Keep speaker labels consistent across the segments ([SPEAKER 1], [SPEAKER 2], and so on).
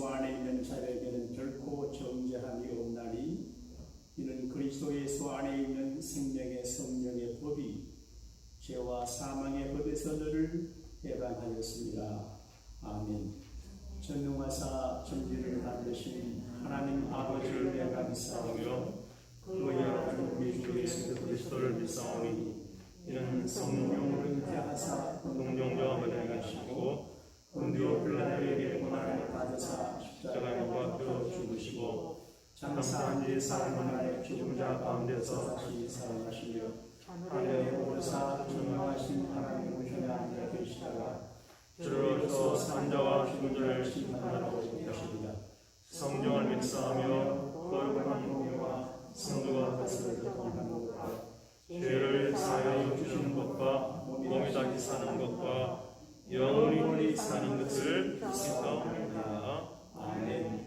[SPEAKER 1] 예수 안에 있는 자에게는 결코 정죄함이 없나니 이는 그리스도 예수 안에 있는 생명의 성령의 법이 죄와 사망의 법에서 너를 해방하였습니다. 아멘. 전능하사 천지를 만드신 하나님 아버지를 내가 감사하며 그의 아들 우리 주 예수 그리스도를 믿사오니 이는 성령으로 잉태하사 동정자와 은혜하시고 본디오 빌라도에게 고난을 받으사 십자가에 못 박혀 죽으시고 장사한 지 사흘 만에 죽은 자 가운데서 다시 살아나시며 하늘에 오르사 전능하신 하나님 우편에 앉아 계시다가 주로서 산자와 죽은 자를 심판하러 오시리라. 성령을 믿사하며 거룩한 공예와 성도가 것을 접하는 것과 죄를 사하여 주시는 것과 몸이 다시 사는 것과 영원히 사는 것을 믿사옵나이다. 아멘.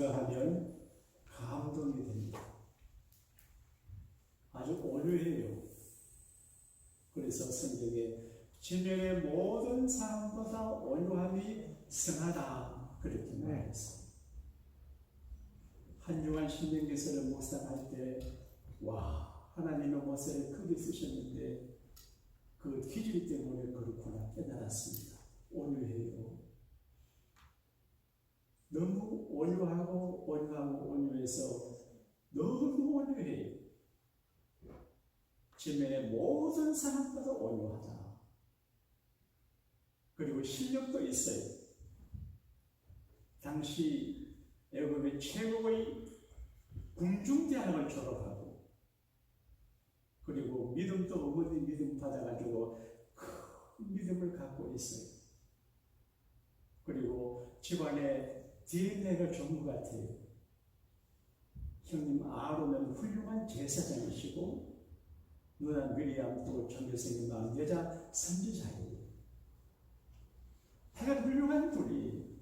[SPEAKER 1] 생각하면 감동이 됩니다. 아주 온유해요. 그래서 성경에 지면의 모든 사람보다 온유함이 승하다 그렇게 말했어요. 한중한 신명기서를 묵상할 때 하나님의 모세를 크게 쓰셨는데 그 기질 때문에 그렇구나 깨달았습니다. 온유해요. 너무 온유해서 너무 온유해요. 지면의 모든 사람보다 온유하다. 그리고 실력도 있어요. 당시 애굽의 최고의 궁중대학을 졸업하고 그리고 믿음도 어머니 믿음 받아가지고 큰 믿음을 갖고 있어요. 그리고 집안에 DNA가 좋은 것 같아요. 형님 아론은 훌륭한 제사장이시고 누나 미리암도 전교생이 나온 여자 선지자예요. 하여간 훌륭한 분이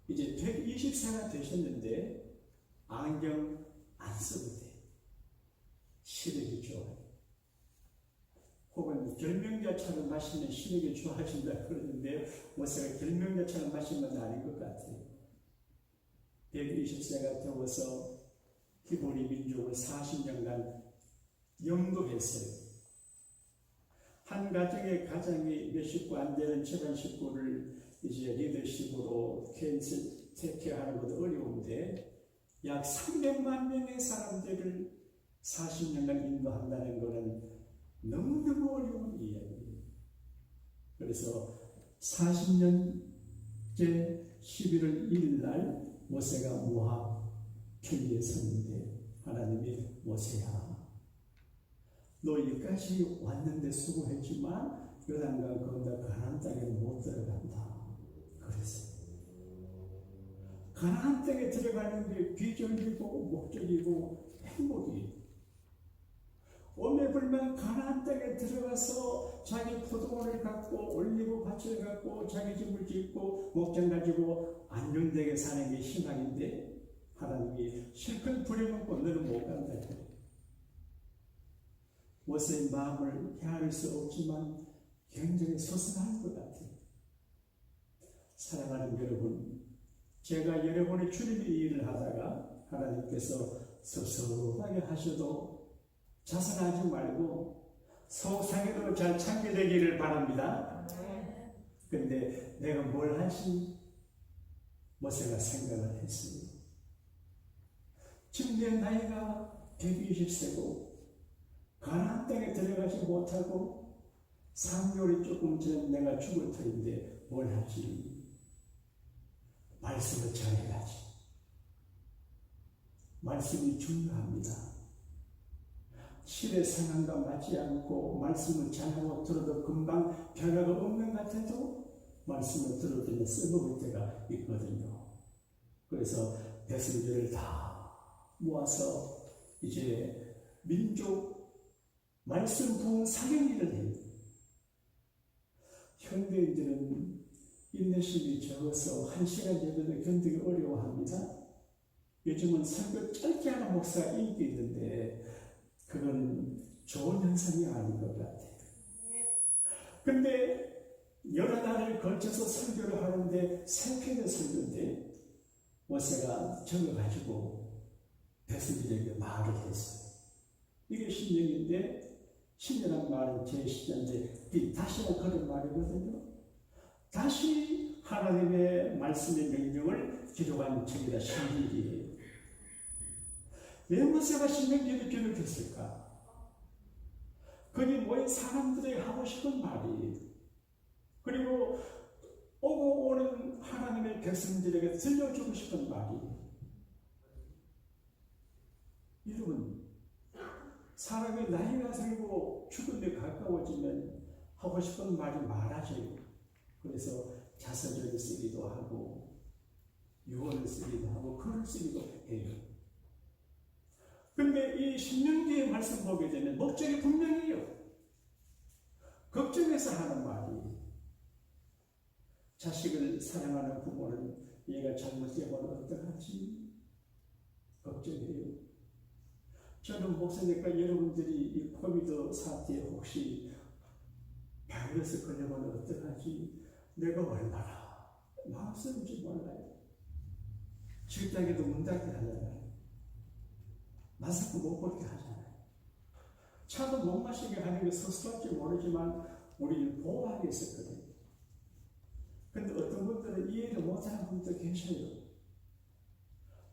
[SPEAKER 1] 이제 120세가 되셨는데 안경 안 쓰고 돼. 시력이 좋아요. 혹은 결명자처럼 마시면 시력이 좋아진다 그러는데 모세가 결명자처럼 마신 건 아닌 것 같아요. 120세가 되어서 히브리 민족을 40년간 영도했어요. 한 가정이 몇 식구 안 되는 집안 식구를 이제 리더십으로 택하는 것도 어려운데 약 300만 명의 사람들을 40년간 인도한다는 것은 너무너무 어려운 이야기예요. 그래서 40년째 11월 1일 날 모세가 모압 편리에 섰는데 하나님이 모세야 너 여기까지 왔는데 수고했지만 요단강 건너 가나안 땅에 못 들어간다. 그랬어요. 가나안 땅에 들어가는 게 비전이고 목적이고 행복이에요. 오매불만 가나안 땅에 들어가서 자기 포도원을 갖고 올리브 밭을 갖고 자기 집을 짓고 목장 가지고 안정되게 사는 게 희망인데 하나님이 실컷 부려먹고 너는 못 간다. 모세의 마음을 헤아릴 수 없지만 굉장히 소심한 것 같아요. 사랑하는 여러분, 제가 여러분의 주님의 일을 하다가 하나님께서 섭섭하게 하셔도 자살하지 말고 속상해도 잘 참게 되기를 바랍니다. 근데 내가 뭘 하지? 모세가 생각을 했어요. 지금 내 나이가 120세고 가나안 땅에 들어가지 못하고 3개월이 조금 전에 내가 죽을 터인데 뭘 하지? 말씀을 전해야지. 말씀이 중요합니다. 실의 상황과 맞지 않고 말씀을 잘하고 들어도 금방 변화가 없는 것 같아도 말씀을 들어주면 써먹을 때가 있거든요. 그래서 백성들을 다 모아서 이제 민족 말씀 부은 사경일을 해요. 현대인들은 인내심이 적어서 1시간 정도는 견디기 어려워합니다. 요즘은 설교 짧게 하는 목사가 인기 있는데 그건 좋은 현상이 아닌 것 같아요. 근데 여러 날을 걸쳐서 설교를 하는데 3편의 설교인데 모세가 적어가지고 백성들에게 말을 했어요. 이게 신령인데 신령한 말은 제 시간인데 다시는 그런 말이거든요. 다시 하나님의 말씀의 명령을 기록한 책이다. 신명기예요. 왜 모세가 신명기를 기록했을까? 그게 뭐에 사람들에게 하고 싶은 말이에요. 그리고 오고 오는 하나님의 백성들에게 들려주고 싶은 말이에요. 여러분, 사람이 나이가 들고 죽음에 가까워지면 하고 싶은 말이 많아져요. 그래서 자서전을 쓰기도 하고 유언을 쓰기도 하고 글을 쓰기도 해요. 근데 이 신명기의 말씀 보게 되면 목적이 분명해요. 걱정해서 하는 말이 자식을 사랑하는 부모는 얘가 잘못되면 어떡하지? 걱정해요. 저는 목사니까 여러분들이 이 코비드 사태에 혹시 바이러스 걸려면 어떡하지? 내가 얼마나 마음 쓰는지 몰라요. 직장에도 문 닫게 하잖아요. 마스크 못 벗게 하잖아요. 차도 못 마시게 하는 게 서술할지 모르지만 우리는 보호하게 했었거든요. 근데 어떤 분들은 이해를 못하는 분도 계셔요.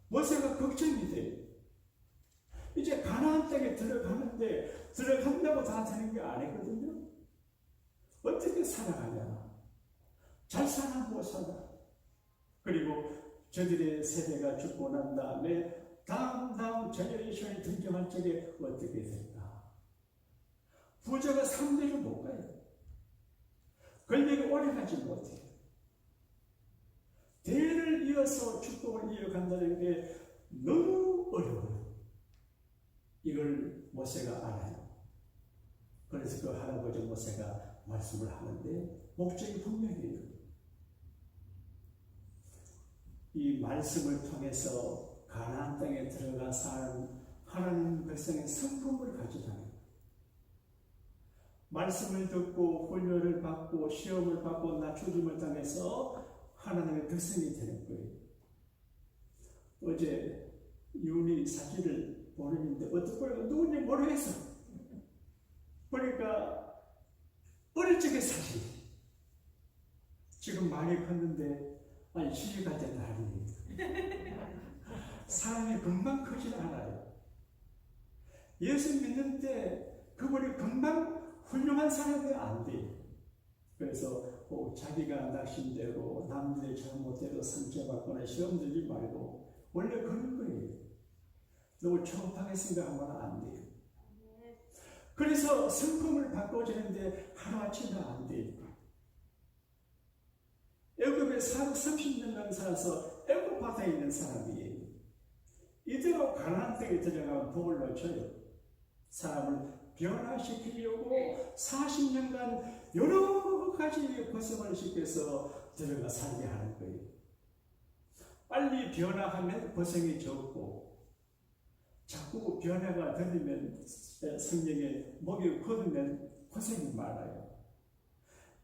[SPEAKER 1] 모세가 걱정이 돼요. 이제 가나안 땅에 들어가는데 들어간다고 다 되는 게 아니거든요. 어떻게 살아가냐? 잘 사나 못 사나? 그리고 저들의 세대가 죽고 난 다음에 다음 제너레이션이 등장할 적에 어떻게 될까? 부자가 3대를 못 가요. 권력이 오래 가지 못해요. 대를 이어서 축복을 이어간다는 게 너무 어려워요. 이걸 모세가 알아요. 그래서 그 할아버지 모세가 말씀을 하는데 목적이 분명해요. 이 말씀을 통해서 가나안 땅에 들어가 사는 하나님 백성의 성품을 가지잖아요. 말씀을 듣고 훈련을 받고 시험을 받고 낮추심을 당해서 하나님의 백성이 되는 거예요. 어제 윤희 사진을 보는데 어떻게 보니까 누군지 모르겠어. 보니까 어릴 적의 사진. 지금 많이 컸는데 시집갈 때 날이에요. 사람이 금방 크질 않아요. 예수 믿는 때 그분이 금방 훌륭한 사람이 안 돼요. 그래서 자기가 낙심되고 남들의 잘못대로 상처받거나 시험 들지 말고 원래 그런 거예요. 너무 초급하게 생각하면 안 돼요. 그래서 성품을 바꿔주는데 하루아침에 안 돼요. 애굽에 30년간 살아서 애굽 바다에 있는 사람이에요. 이대로 가나안 땅에 들어가면 복을 놓쳐요. 사람을 변화시키려고 40년간 여러 가지 고생을 시켜서 들어가 살게 하는 거예요. 빨리 변화하면 고생이 적고 자꾸 변화가 들리면 성령에 목이 굳으면 고생이 많아요.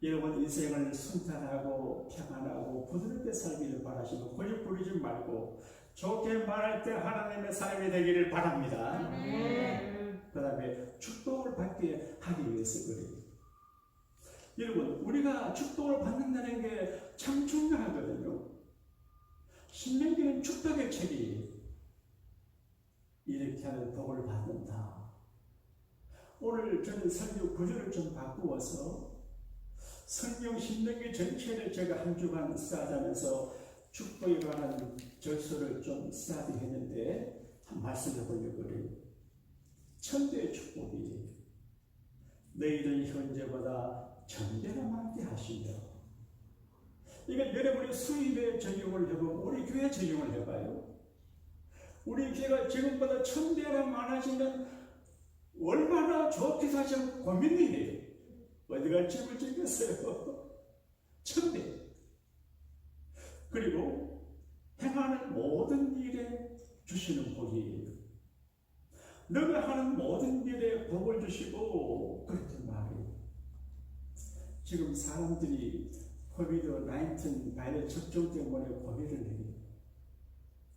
[SPEAKER 1] 여러분 인생을 순탄하고 평안하고 부드럽게 살기를 바라시고 고집 부리지 말고 좋게 말할 때 하나님의 삶이 되기를 바랍니다. 그 다음에 축복을 받게 하기 위해서 그래요. 여러분 우리가 축복을 받는다는 게 참 중요하거든요. 신명기는 축복의 책이에요. 이렇게 하면 복을 받는다. 오늘 저는 설교 구조를 좀 바꾸어서 성경 신명기 전체를 제가 한 주간 스타디하면서 축복에 관한 절수를 좀 스타디했는데 한 말씀해 보려고 그래요. 천대의 축복이 너희를 현재보다 천배나 많게 하시며 이건 여러분이 수입에 적용을 해보면 우리 교회 적용을 해봐요. 우리 교회가 지금보다 천배나 많아지면 얼마나 좋겠다 좀 고민이 해요. 어디가 집을 짓겠어요? 천배. 그리고 행하는 모든 일에 주시는 복이에요. 너가 하는 모든 일에 복을 주시고 그렇게 말해요. 지금 사람들이 코비드-19 바이러스 접종 때문에 고민을 해요.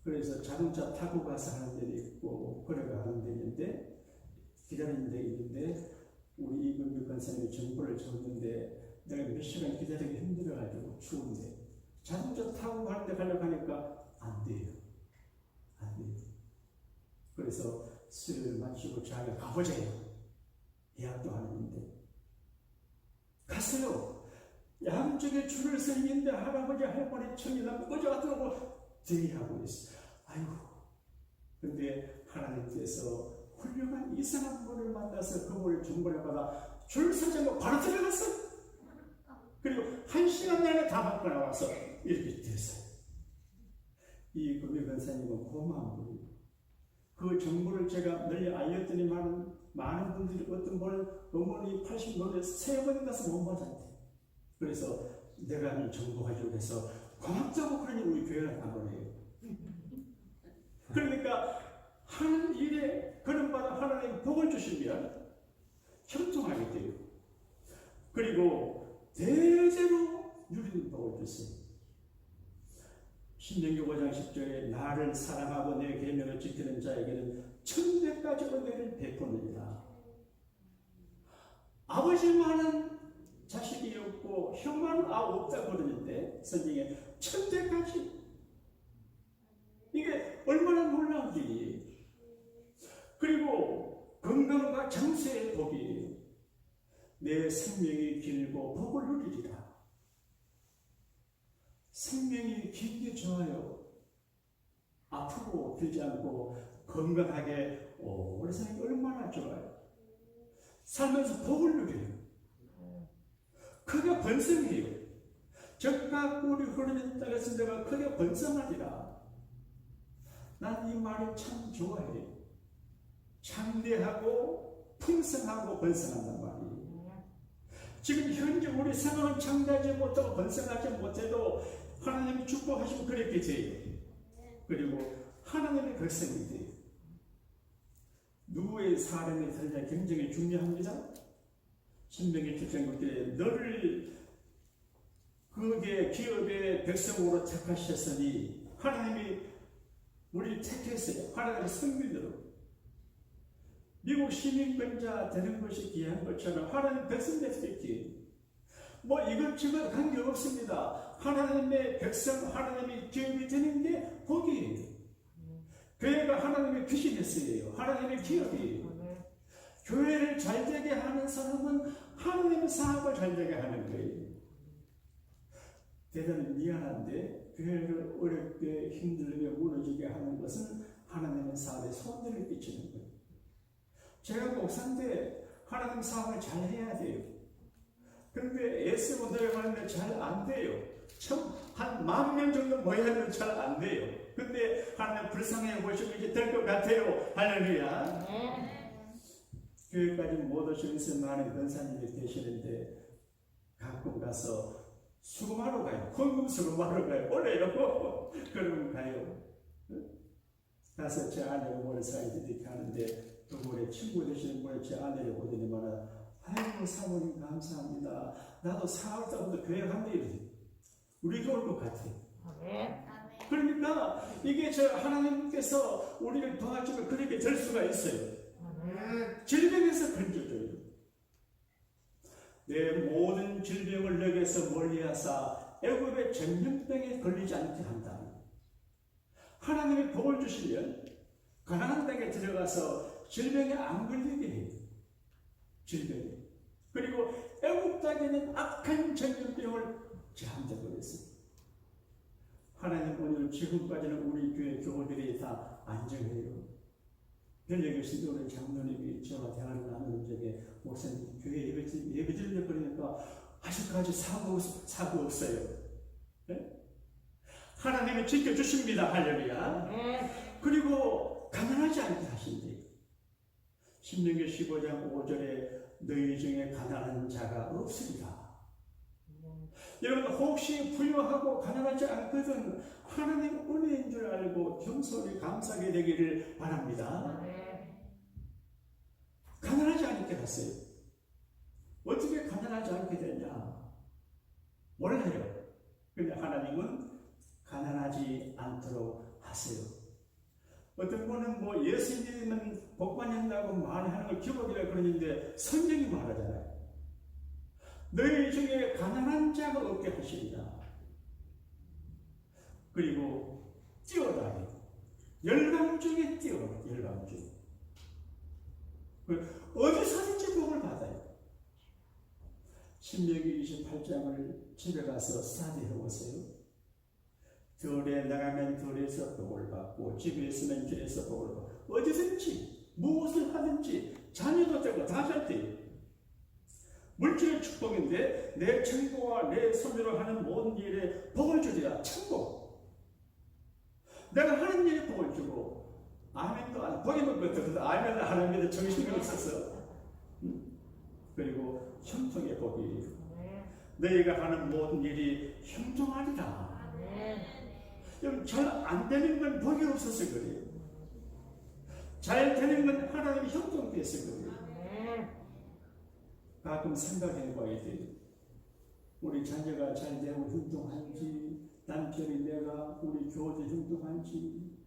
[SPEAKER 1] 그래서 자동차 타고 가서 하는 데도 있고 걸어가는 데 있는데 기다리는 데 있는데 우리 이금규 간사님이 정보를 줬는데 내가 몇 시간 기다리기 힘들어가지고 추운데 자동차 타고 가는데 가려고 하니까 안 돼요. 안 돼요. 그래서 술을 마시고 자기가 가보자요. 예약도 하는데 갔어요. 양쪽에 줄을 서 있는데 할아버지 할머니 청이나 어제 왔더라고 대기하고 있어. 아이고. 근데 하나님께서 훌륭한 이상한 분을 만나서 그분을 정보를 받아 줄 서자고 바로 들어갔어. 그리고 1시간 내내 다 받고 나와서 이렇게 됐어요. 이 금유 권사님은 고마운 분이에요. 그 정보를 제가 널리 알렸더니 많은 분들이 어떤 분은 어머니 80년에 3번 가서 못 받았대. 그래서 내가 이 정보 가지고 해서 고맙다고 그러니 우리 교회는 안 오네요. 그러니까 하는 일에 그런 바다 하나님 복을 주시면 형통하게 돼요. 그리고 대대로 누리는 복을 주세요. 신명기 5장 10절에 나를 사랑하고 내 계명을 지키는 자에게는 천대까지 은혜를 베푸느니라. 아버지만은 자식이 없고 형만은 없다 그러는데 성경에 천대까지, 이게 얼마나 놀라운 일이에요. 그리고 건강과 장수의 복이에요. 내 생명이 길고 복을 누리리라. 생명이 긴 게 좋아요. 앞으로 길지 않고 건강하게 오래 사는 게 얼마나 좋아요. 살면서 복을 누려요. 크게 번성해요. 적과 꿀이 흐르는 땅에서 내가 크게 번성하리라. 난 이 말을 참 좋아해요. 창대하고 풍성하고 번성한단 말이에요. 지금 현재 우리 상황은 창대하지 못하고 번성하지 못해도 하나님이 축복하시면 그렇게 돼요. 그리고 하나님의 백성이 돼요. 누구의 사람이 되느냐 굉장히 중요합니다. 신명기 7장 9절에 너를 그의 기업의 백성으로 택하셨으니, 하나님이 우리를 택했어요. 하나님의 성민으로. 미국 시민권자 되는 것이 귀한 것처럼 하나님 백성 될 수 있기. 뭐 이것저것 관계없습니다. 하나님의 백성, 하나님의 기업이 되는 게 복이에요. 교회가 하나님의 비즈니스예요. 하나님의 기업이에요. 교회를 잘되게 하는 사람은 하나님의 사업을 잘되게 하는 거예요. 대단히 미안한데 교회를 어렵게 힘들게 무너지게 하는 것은 하나님의 사업에 손해를 끼치는 거예요. 제가 목사인데 하나님 사업을 잘 해야 돼요. 그런데 애쓰고 노력하는데 잘 안 돼요. 한 10,000명 정도 모여야 하는데 잘 안 돼요. 근데 하나님 불쌍해 보시면 이제 될 것 같아요. 할렐루야. 교회까지 못 오시면서 많은 권사님이 계시는데 가끔 가서 수금하러 가요. 헌금 수금하러 가요. 오래요. 그러면 가요. 가서 제 아내가 머리 사이들이 가는데 그 모래 친구 되시는 분이 제 아내를 보더니만, 아이고 사모님 감사합니다. 나도 사흘 때부터 교회 간다 이러지. 우리가 올 것 같아요. 그러니까 이게 저 하나님께서 우리를 도와주면 그렇게 될 수가 있어요. 질병에서 건져줘요. 내 모든 질병을 내게서 멀리하사 애굽의 전염병에 걸리지 않게 한다. 하나님의 복을 주시면 가나안 땅에 들어가서 질병에 안 걸리게 해요. 질병에. 그리고 애굽 땅에는 악한 전염병을 제한해버렸어요. 하나님 오늘 지금까지는 우리 교회 교우들이 다 안정해요. 별에 계신 우리 장로님이 저와 대화를 나누는 적에 목사님 교회 예배 드리려 그러니까 아직까지 사고 없어요. 네? 하나님이 지켜주십니다. 할렐루야. 그리고 가난하지 않게 하신대요. 신명기 15장 5절에 너희 중에 가난한 자가 없으리라. 여러분 혹시 부유하고 가난하지 않거든 하나님 은혜인 줄 알고 겸손히 감사하게 되기를 바랍니다. 가난하지 않게 하세요. 어떻게 가난하지 않게 되냐? 몰라요. 근데 하나님은 가난하지 않도록 하세요. 어떤 분은 뭐 예수님은 복 받는다고 말하는 걸 기복이라 그러는데 성경이 말하잖아요. 너희 중에 가난한 자가 없게 하시리라. 그리고 뛰어다니. 열방 중에 뛰어. 열방 중에. 어디서든지 복을 받아요. 신명기 28장을 집에 가서 스타디해 보세요. 들에 나가면 들에서 복을 받고 집에 있으면 집에서 복을 받고 어디든지 무엇을 하든지 자녀도 되고 다 잘 돼요. 물질의 축복인데 내 친구와 내 손으로 하는 모든 일에 복을 주리라. 천국. 내가 하는 일에 복을 주고 아멘도 안 복이 먹고 또 아멘을 하나님께 정신이 없었어. 그리고 형통의 복이 너희가 하는 모든 일이 형통하리라. 여러분, 잘 안 되는 건 복이 없어서 그래요. 잘 되는 건 하나님의 형통돼서 그래요. 가끔 생각해 봐야 돼요. 우리 자녀가 잘 되고 흉통한지, 남편이 내가 우리 교우들이 흉통한지,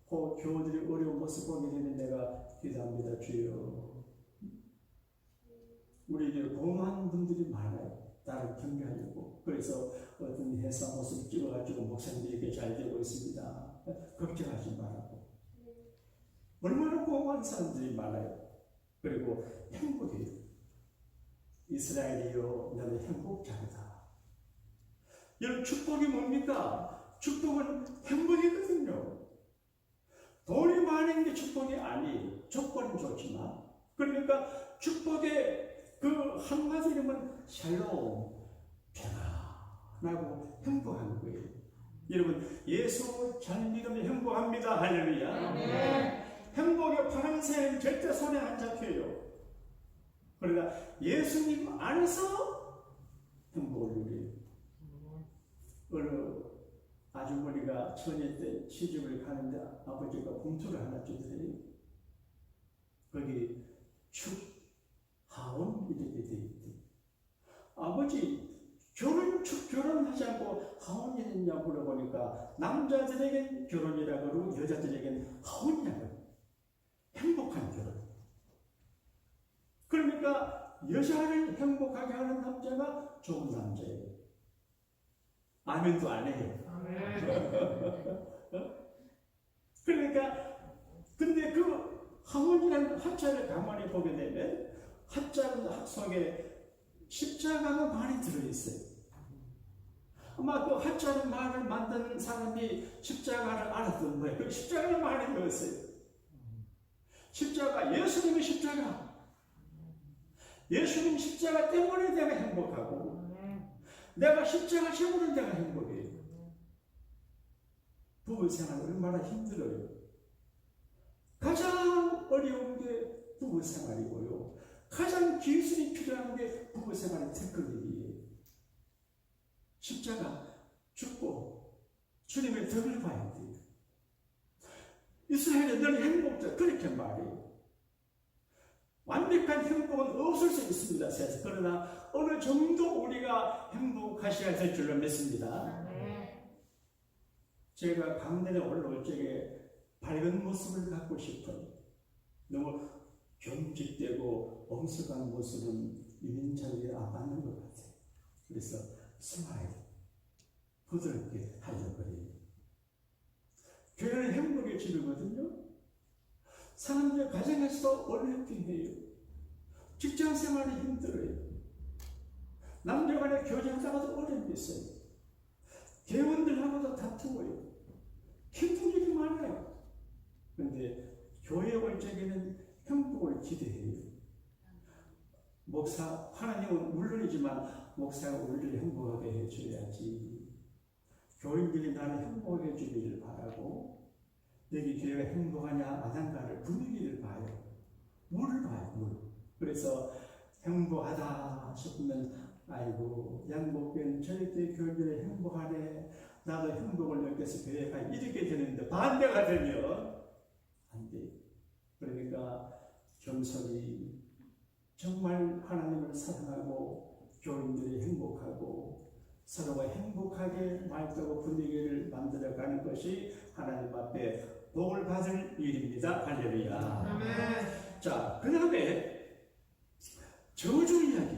[SPEAKER 1] 그 교우들이 어려운 모습 보게 되면 내가 기도합니다. 주여, 우리 교회 공허한 분들이 많아요. 나를 경계하려고. 그래서 어떤 회사 모습 찍어가지고 목사님들에게 잘 되고 있습니다. 걱정하지 말라고. 얼마나 공허한 사람들이 많아요. 그리고 행복해요. 이스라엘이여, 너는 행복자이다. 여러분, 축복이 뭡니까? 축복은 행복이거든요. 돈이 많은 게 축복이 아니에요. 조건은 좋지만. 그러니까 축복의 그 한마디 이름은 샬롬, 평안하고 행복한 거예요. 여러분, 예수 잘 믿으면 행복합니다. 할렐루야. 행복의 파란새는 절대 손에 안 잡혀요. 그러나 예수님 안에서 행복을 누려요. 어느 아주머니가 처녀 때 시집을 가는데 아버지가 봉투를 하나 주더래요. 거기 축하원 이렇게 돼 있대. 아버지, 결혼하지 않고 하원이 있냐 물어보니까 남자들에겐 결혼이라고 그러고 여자들에겐 하원이라고 그래요. 행복한 결혼. 그러니까 여자를 행복하게 하는 남자가 좋은 남자예요. 아멘도 안 해요. 그러니까 근데 그 하원이라는 한자를 가만히 보게 되면 한자 속에 십자가가 많이 들어있어요. 아마 그 한자를 말을 만드는 사람이 십자가를 알았던 거예요. 그 십자가를 많이 들었어요. 십자가, 예수님의 십자가. 예수님 십자가 때문에 내가 행복하고, 내가 십자가 세우는 내가 행복해요. 부부 생활 얼마나 힘들어요. 가장 어려운 게 부부 생활이고요. 가장 기술이 필요한 게 부부 생활의 특권이에요. 십자가 죽고 주님의 덕을 봐야 돼요. 이스라엘의 늘 행복자, 그렇게 말해요. 완벽한 행복은 없을 수 있습니다. 그러나 어느 정도 우리가 행복하셔야 될 줄로 믿습니다. 제가 강단에 올라올 적에 밝은 모습을 갖고 싶어요. 너무 경직되고 엄숙한 모습은 이민자에게 안 맞는 것 같아요. 그래서 스마일, 부드럽게 하려고 해요. 교회는 행복의 집이거든요. 사람들 가정에서도 어렵게 해요. 직장 생활이 힘들어요. 남녀간의 교제하다가도 어려움이 있어요. 개원들하고도 다투어요. 힘든 일이 많아요. 그런데 교회에 올 적에는 행복을 기대해요. 목사, 하나님은 물론이지만 목사가 우리를 행복하게 해줘야지. 교인들이 나를 행복하게 해주기를 바라고, 여기 교회가 행복하냐 안 한가를 분위기를 봐요. 물을 봐요, 물. 그래서 행복하다 싶으면 아이고, 양복된 저희 때 교인들이 행복하네, 나도 행복을 느껴서 교회가 이렇게 되는데, 반대가 되면 안 돼. 그러니까 겸손히 정말 하나님을 사랑하고 교인들이 행복하고 서로가 행복하게 말하고 분위기를 만들어가는 것이 하나님 앞에 복을 받을 일입니다. 할렐루야. 아멘. 자, 그 다음에 저주 이야기.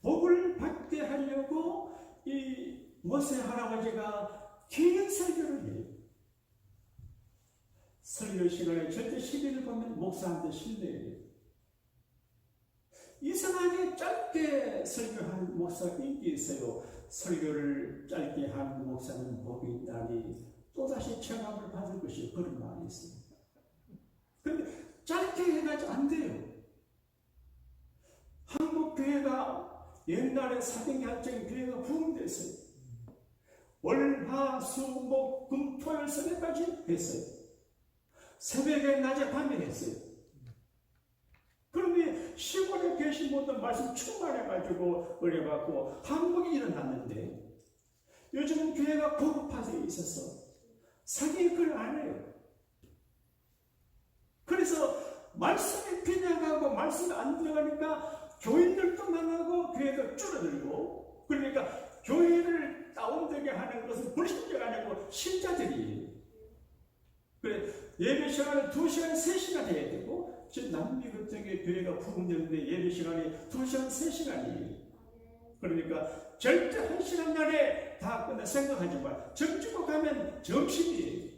[SPEAKER 1] 복을 받게 하려고 이 모세 할아버지가 긴 설교를 해요. 설교 시간에 절대 시비를 보면 목사한테 신뢰해요. 이상하게 짧게 설교한 목사가 인기 있어요. 설교를 짧게 한 목사는 복이 있다니 또다시 체감을 받을 것이 그런 말이 있어요. 그런데 짧게 해가지고 안 돼요. 한국 교회가 옛날에 사경할적인 교회가 부흥됐어요. 월, 화, 수, 목, 금, 토, 일, 새벽까지 했어요. 새벽에, 낮에, 밤에 했어요. 그런데 시골에 계신 분들 말씀 충만해가지고 어려갖고 한국이 일어났는데 요즘은 교회가 고급화되어 있어서 사기의 글 안 해요. 그래서 말씀이 빗나가고 말씀이 안 들어가니까 교인들도 망하고 교회도 줄어들고, 그러니까 교회를 다운되게 하는 것은 불신자가 아니고 신자들이에요. 그래, 예배 시간을 2시간, 3시간 해야 되고, 지금 남미국 쪽에 교회가 부흥되는데 예배 시간이 2시간, 3시간이에요. 그러니까 절대 1시간 안에 다 끝내 생각하지 마. 점주고 가면 점심이에요.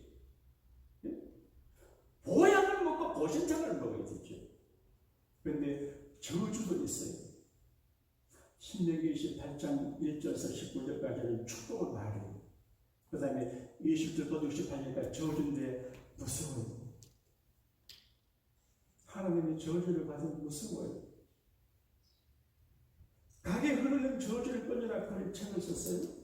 [SPEAKER 1] 보약을 먹고 보신탕을 먹어야 되죠. 그런데 저주도 있어요. 신명기 28장 1절에서 19절까지는 축복을 말해요. 그 다음에 20절부터 68절까지 저주인데 무서워요. 하나님의 저주를 받으면 무서워요. 가게 흐르는 저주를 꺼내라 그런 책을 썼어요.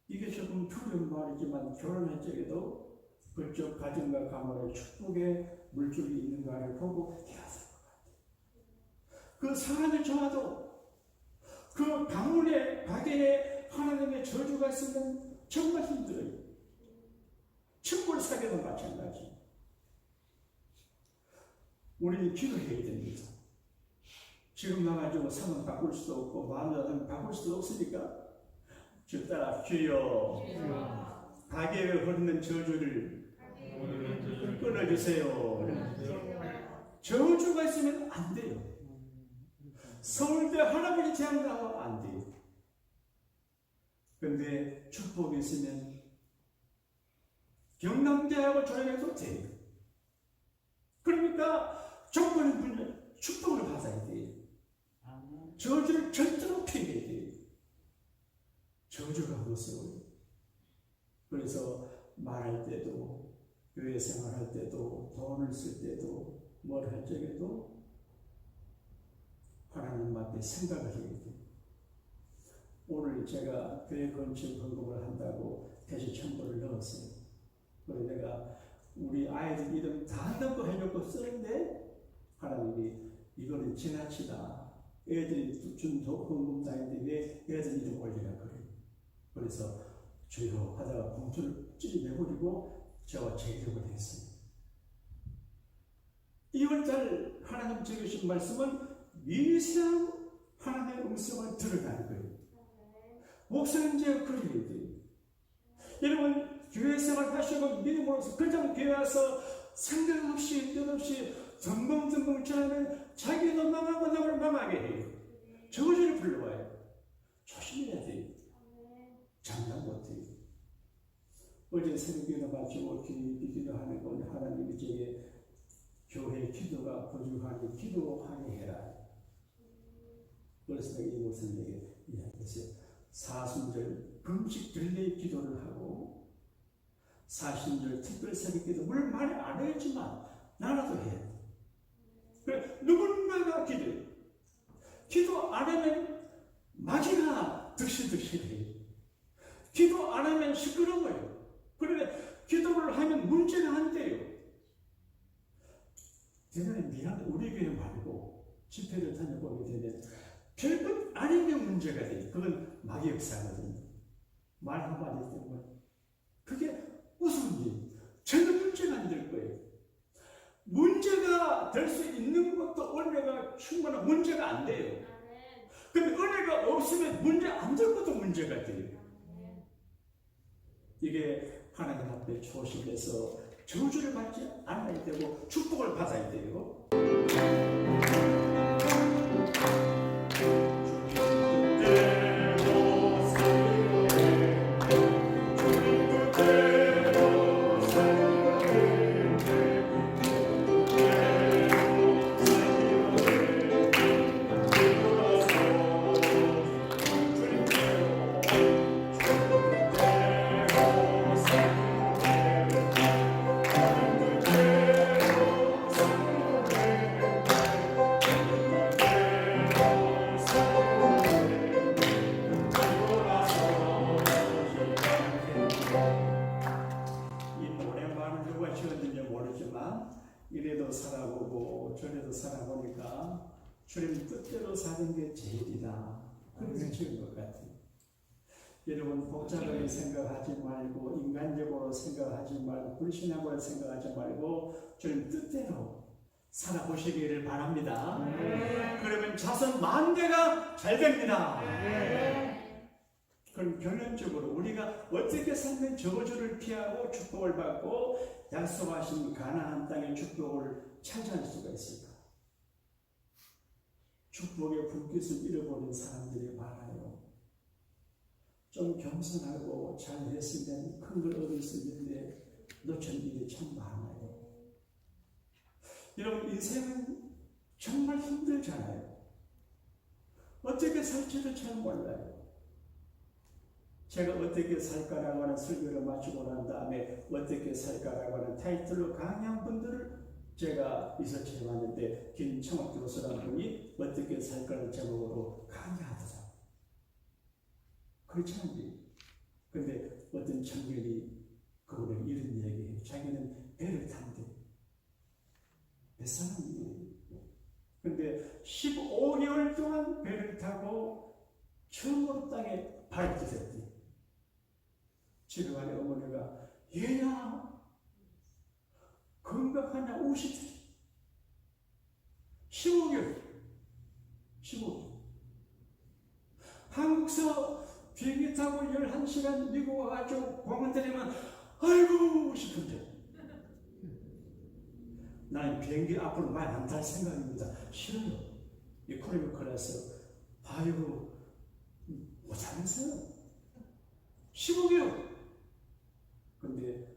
[SPEAKER 1] 이게 조금 두려운 말이지만 결혼할 적에도 그쪽 가정과 가문의 축복의 물줄이 있는가를 보고 해야 될 것 같아요. 그 사람이 좋아도 그 가문의 가게에 하나님의 저주가 있으면 정말 힘들어요. 친구를 사귀어도 마찬가지. 우리는 기도해야 됩니다. 지금 나가지고 상은 바꿀 수도 없고 마음을 바꿀 수도 없으니까 주 따라 주여 가게에 흐르는 저주를 끊어주세요. 저주가 있으면 안 돼요. 서울대 할아버지 대학 나오면 안 돼요. 그런데 축복이 있으면 경남대하고 조용해도 돼요. 그러니까 조건이 분명 축복을 받아야 돼요. 저주를 절대로 피해야 돼요. 저주가 무서워요. 그래서 말할 때도, 교회 생활할 때도, 돈을 쓸 때도, 뭘 할 적에도 하나님 앞에 생각을 해야 돼요. 오늘 제가 교회 건축 헌금을 한다고 대시 첨부를 넣었어요. 그래서 내가 우리 아이들 이름 다 넣고 해놓고 쓰는데 하나님이 이거는 지나치다. 애들이 준 헌금장인데 왜 애들 이름 올리라 그래요. 그래서 주여 하다가 봉투를 찌내버리고 저와 재기록을 했어요. 2월달 하나님 적으신 말씀은 미세한 하나님의 음성을 들어가는 거예요. 목사님 제가 그래야 돼요. 여러분 교회 생활 하시고 믿음으로서 그냥 교회 와서 생각 없이 뜻없이 덤벙덤벙 지나면 자기도 망하고 남을 망하게 해요. 저주를 불러와요. 조심해야 돼요. 장난 못해요. 어제 새벽기도 마치고 기도하는 건 하나님이 제게 교회 기도가 부족하니 기도하게 해라. 그래서 내가 이 목사님에게 이야기했어요. 사순절 금식 들레 기도를 하고 사순절 특별 새벽기도 물론 많이 안 했지만 나라도 해야 돼. 그래 누군가가 기도해. 기도 안 하면 마귀가 득실득실해요. 기도 안 하면 시끄러워요. 그런데 기도를 하면 문제가 안 돼요. 대단히 미안해. 우리 교회 말고 집회를 다녀보게 되면 별것 아닌 게 문제가 돼요. 그건 마귀 역사거든요. 말 한마디 때문에. 그게 무슨 일? 전혀 문제가 안 될 거예요. 문제가 될 수 있는 것도 은혜가 충분한 문제가 안 돼요. 근데 은혜가 없으면 문제 안 될 것도 문제가 돼요. 이게 하나님 앞에 조심해서 저주를 받지 않아야 되고 축복을 받아야 돼요. 이래도 살아보고 저래도 살아보니까 주님 뜻대로 사는 게 제일이다. 그래서 지은 것 같아요. 여러분 복잡하게 생각하지 말고 인간적으로 생각하지 말고 불신앙으로 생각하지 말고 주님 뜻대로 살아보시기를 바랍니다. 그러면 자손 만대가 잘 됩니다. 그럼 결론적으로 우리가 어떻게 살면 저주를 피하고 축복을 받고 약속하신 가나안 땅의 축복을 차지할 수가 있을까? 축복의 불빛을 잃어버린 사람들이 많아요. 좀 겸손하고 잘했으면 큰 걸 얻을 수 있는데 놓친 일이 참 많아요. 여러분 인생은 정말 힘들잖아요. 어떻게 살지를 잘 몰라요. 제가 어떻게 살까라고 하는 설교를 마치고 난 다음에 어떻게 살까라고 하는 타이틀로 강의한 분들을 제가 리서치해 봤는데 김청옥 교수라는 분이 어떻게 살까를 제목으로 강의하더라고요. 그렇지 않니? 근데 어떤 청년이 그거를 이런 얘기해요. 자기는 배를 탄대. 뱃사람이에요. 근데 15개월 동안 배를 타고 처음으로 땅에 발디뎠대. 집에 가니 어머니가 얘야 건강하냐 우시더니 15개월 한국서 비행기 타고 11시간 미국 와가지고 공항 때리면 아이고 싶은데 나는 비행기 앞으로 많이 안 탈 생각입니다. 싫어요. 이코노미 클래스 아이고 못하면서요. 15개월. 근데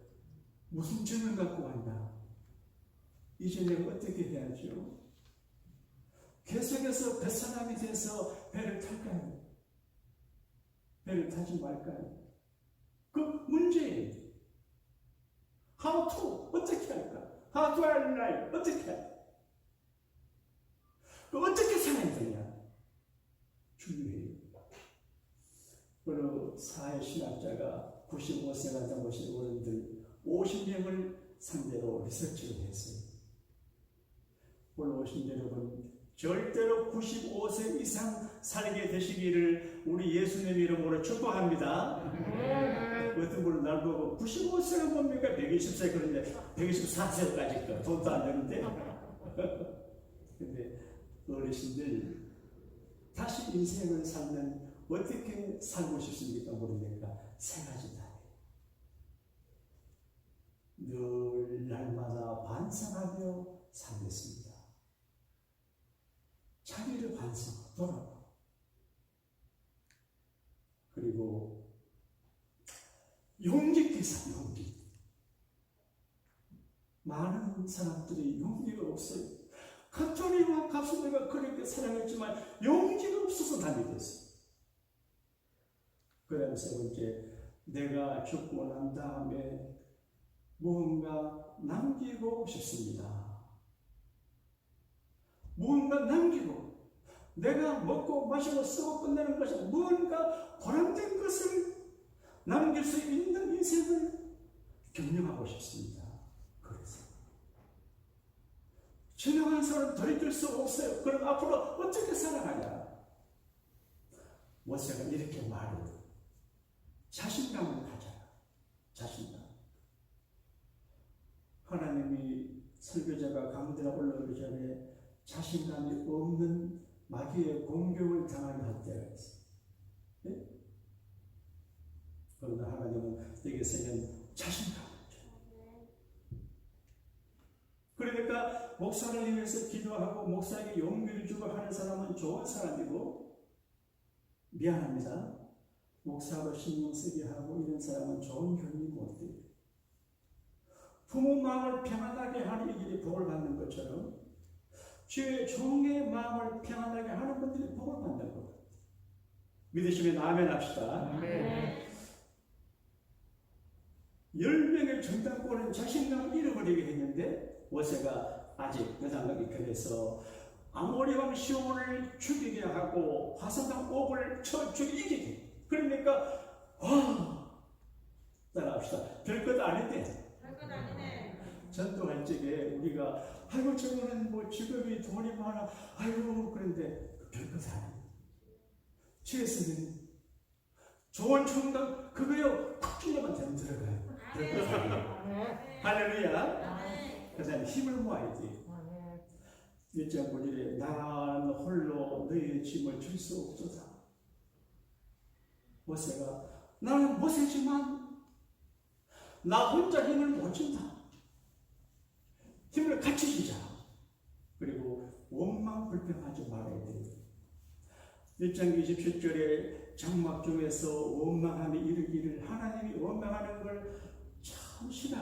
[SPEAKER 1] 무슨 증을 갖고 왔나? 이제 내가 어떻게 해야죠? 계속해서 뱃사람이 돼서 배를 탈까요? 배를 타지 말까요? 그 문제예요. How to? 어떻게 할까? How to live? 어떻게 할까? 그 어떻게 살아야 되냐? 중요해요. 어느 사회신학자가 95세가 넘으신 어른들 50명을 상대로 리서치를 했어요. 오늘 오신 여러분 절대로 95세 이상 살게 되시기를 우리 예수님 이름으로 축복합니다. 어떤 분은 날 보고 95세가 뭡니까? 120세 그런데 124세까지 돈도 안 되는데 근데 어르신들 다시 인생을 살면 어떻게 살고 싶습니까? 모르니까 세 가지 다 늘 날마다 반성하며 살겠습니다. 자기를 반성하고 돌아봐. 그리고 용기 있게 살 용기. 많은 사람들이 용기가 없어요. 가톨릭과 가수들과 그렇게 사랑했지만 용기가 없어서 다니겠어요. 그 다음에 세 번째, 내가 죽고 난 다음에 무언가 남기고 싶습니다. 무언가 남기고 내가 먹고 마시고 쓰고 끝내는 것이 무언가 보람된 것을 남길 수 있는 인생을 경영하고 싶습니다. 그래서 지나간 사람 돌이킬 수 없어요. 그럼 앞으로 어떻게 살아가냐? 모세가 이렇게 말해요. 자신감을 가져라. 자신감. 하나님이 설교자가 강대에 올라오기 전에 자신감이 없는 마귀의 공격을 당하게 할 때가 있어요. 네? 그러나 하나님은 여기서는 자신감을 줘요. 그러니까 목사를 위해서 기도하고 목사에게 용기를 주고 하는 사람은 좋은 사람이고 미안합니다. 목사로 신경 쓰게 하고 이런 사람은 좋은 교육이 못 돼요. 부모 마음을 평안하게 하는 이들이 복을 받는 것처럼 주의 종의 마음을 평안하게 하는 분들이 복을 받는 것. 믿으시면 아멘 합시다. 10명의 정탐꾼은 자신감을 잃어버리게 했는데 모세가 아직 여당하기 그래서 아모리 왕 시온을 죽이게 하고 화산당 옥을 쳐 죽이게. 그러니까 따라합시다. 별것 아닌데. 별것 아니네. 전도할 적에 우리가 아이고 저거는 뭐 직업이 돈이 많아 아이고 그런데 별것 아니에요. 주에서는 좋은 청당 그거요 쿡 찔러만 되면 들어가요. 할렐루야. 그 다음에 힘을 모아야지. 1장 9절에 나는 홀로 너희의 짐을 질 수 없도다. 모세가 나는 모세지만 나 혼자 힘을 못 준다. 힘을 같이 주자. 그리고 원망 불평하지 말아야 돼요. 1장 27절에 장막 중에서 원망함이 이르기를 하나님이 원망하는 걸 참 싫어.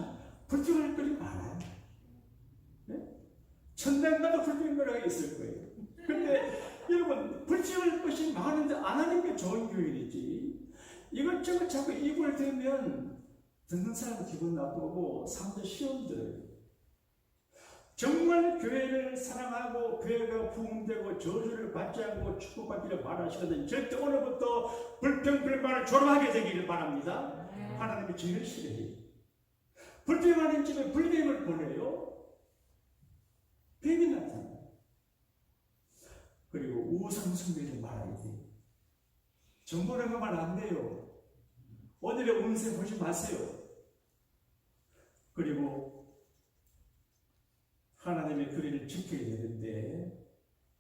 [SPEAKER 1] 불평할 거리 많아요. 네? 천당마다 불평거리가 있을 거예요. 근데 여러분 불평할 것이 많은데 안 하는 게 좋은 교회이지. 이것저것 자꾸 입을 대면 듣는 사람 기분 나쁘고 삶도 시험 들어요. 정말 교회를 사랑하고 교회가 부흥되고 저주를 받지 않고 축복받기를 바라시거든 절대 오늘부터 불평불만을 졸업하게 되기를 바랍니다. 하나님이 제일 싫어해요. 불평하는 집에 불뱀을 보내요. 뱀이 나타나요. 그리고 우상숭배를 말아야 돼요. 정보는 말 안 돼요. 오늘의 운세 보지 마세요. 그리고 하나님의 규례를 지켜야 되는데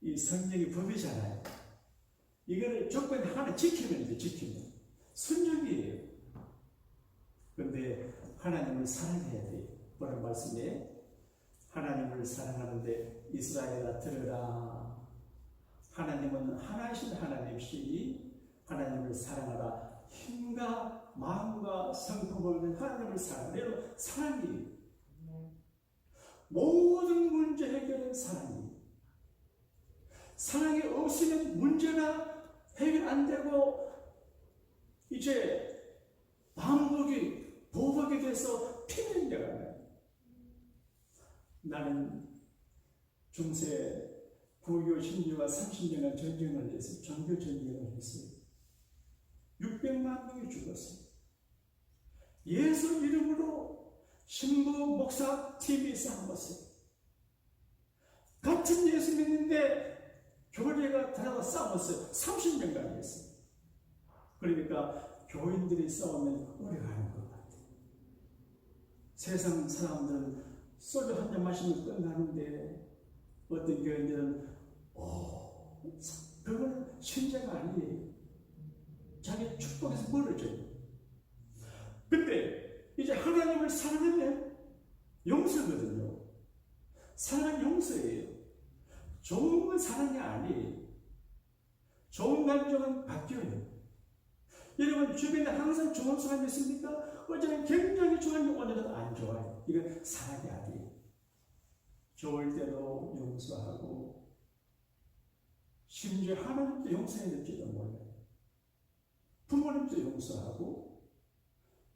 [SPEAKER 1] 이 성경이 법이잖아요. 이거를 조건 하나 지키면 돼. 지키면 순종이에요. 그런데 하나님을 사랑해야 돼요. 뭐라는 말씀에 하나님을 사랑하는데 이스라엘아 들으라. 하나님은 하나이신 하나님이시니 하나님을 사랑하라. 힘과 마음과 성품을 하나님을 사랑하라. 사랑이에요. 모든 문제 해결은 사랑이에요. 사랑이 없으면 문제나 해결 안 되고 이제 반복이 보복이 돼서 피면대가 나요. 나는 중세 9.25 신주가 30년간 전쟁을 했어요. 종교 전쟁을 했어요. 600만 명이 죽었어요. 예수 이름으로 신부, 목사, TV 싸웠어요. 같은 예수 믿는데 교회가 들어가 싸웠어요. 30년간 했어요. 그러니까 교인들이 싸우면 오래 가는 것 같아요. 세상 사람들은 소주 한 잔 마시면 끝나는데 어떤 교인들은 그건 신자가 아니에요. 자기 축복에서 멀어져요. 근데 이제 하나님을 사랑하면 용서거든요. 사랑은 용서예요. 좋은 건 사랑이 아니에요. 좋은 감정은 바뀌어요. 여러분 주변에 항상 좋은 사람이 있습니까? 어제는 굉장히 좋았는데 오늘은 안 좋아요. 이건 사랑이 아니에요. 좋을 때도 용서하고 심지어 하나님도 용서해야 될지도 몰라요. 부모님도 용서하고